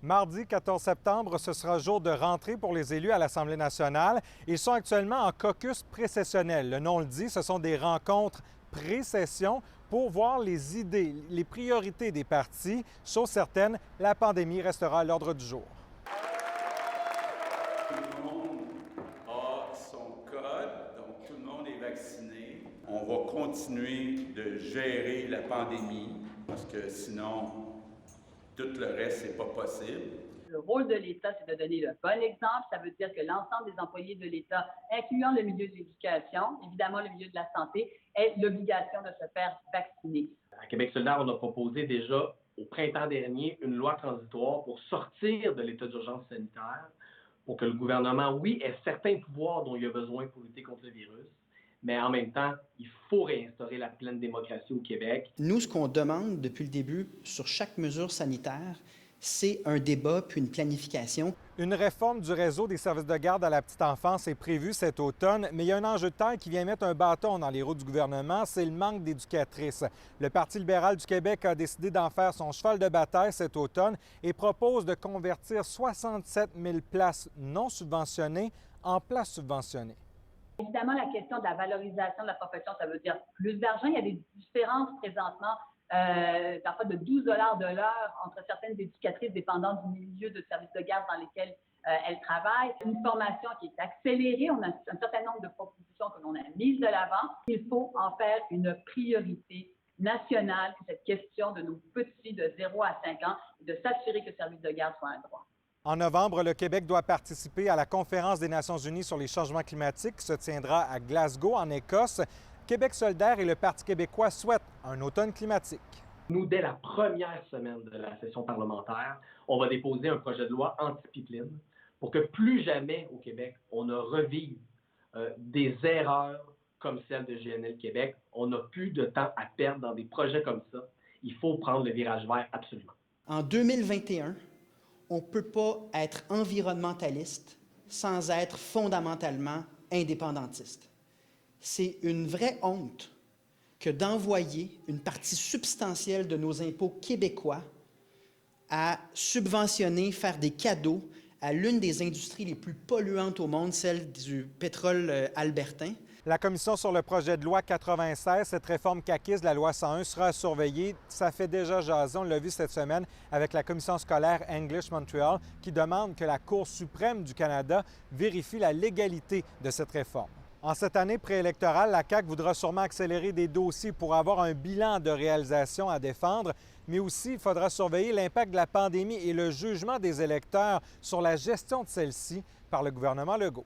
Mardi 14 septembre, ce sera jour de rentrée pour les élus à l'Assemblée nationale. Ils sont actuellement en caucus pré-sessionnel. Le nom le dit, ce sont des rencontres pré-session pour voir les idées, les priorités des partis. Chose certaine, la pandémie restera à l'ordre du jour. Tout le monde a son code, donc tout le monde est vacciné. On va continuer de gérer la pandémie parce que sinon, tout le reste, c'est pas possible. Le rôle de l'État, c'est de donner le bon exemple. Ça veut dire que l'ensemble des employés de l'État, incluant le milieu de l'éducation, évidemment le milieu de la santé, aient l'obligation de se faire vacciner. À Québec solidaire, on a proposé déjà au printemps dernier une loi transitoire pour sortir de l'état d'urgence sanitaire, pour que le gouvernement, oui, ait certains pouvoirs dont il a besoin pour lutter contre le virus, mais en même temps, il faut réinstaurer la pleine démocratie au Québec. Nous, ce qu'on demande depuis le début sur chaque mesure sanitaire, c'est un débat puis une planification. Une réforme du réseau des services de garde à la petite enfance est prévue cet automne, mais il y a un enjeu de taille qui vient mettre un bâton dans les roues du gouvernement, c'est le manque d'éducatrices. Le Parti libéral du Québec a décidé d'en faire son cheval de bataille cet automne et propose de convertir 67 000 places non subventionnées en places subventionnées. Évidemment, la question de la valorisation de la profession, ça veut dire plus d'argent. Il y a des différences présentement, parfois de 12 $ de l'heure entre certaines éducatrices dépendantes du milieu de services de garde dans lesquels elles travaillent. Une formation qui est accélérée. On a un certain nombre de propositions que l'on a mises de l'avant. Il faut en faire une priorité nationale, cette question de nos petits de 0 à 5 ans, et de s'assurer que le service de garde soit un droit. En novembre, le Québec doit participer à la Conférence des Nations unies sur les changements climatiques qui se tiendra à Glasgow, en Écosse. Québec solidaire et le Parti québécois souhaitent un automne climatique. Nous, dès la première semaine de la session parlementaire, on va déposer un projet de loi anti-pipeline pour que plus jamais au Québec, on ne revive des erreurs comme celle de GNL Québec. On n'a plus de temps à perdre dans des projets comme ça. Il faut prendre le virage vert absolument. En 2021, on ne peut pas être environnementaliste sans être fondamentalement indépendantiste. C'est une vraie honte que d'envoyer une partie substantielle de nos impôts québécois à subventionner, faire des cadeaux à l'une des industries les plus polluantes au monde, celle du pétrole albertain. La commission sur le projet de loi 96, cette réforme caquiste de la loi 101, sera surveillée. Ça fait déjà jaser, on l'a vu cette semaine avec la commission scolaire English Montreal qui demande que la Cour suprême du Canada vérifie la légalité de cette réforme. En cette année préélectorale, la CAQ voudra sûrement accélérer des dossiers pour avoir un bilan de réalisation à défendre, mais aussi il faudra surveiller l'impact de la pandémie et le jugement des électeurs sur la gestion de celle-ci par le gouvernement Legault.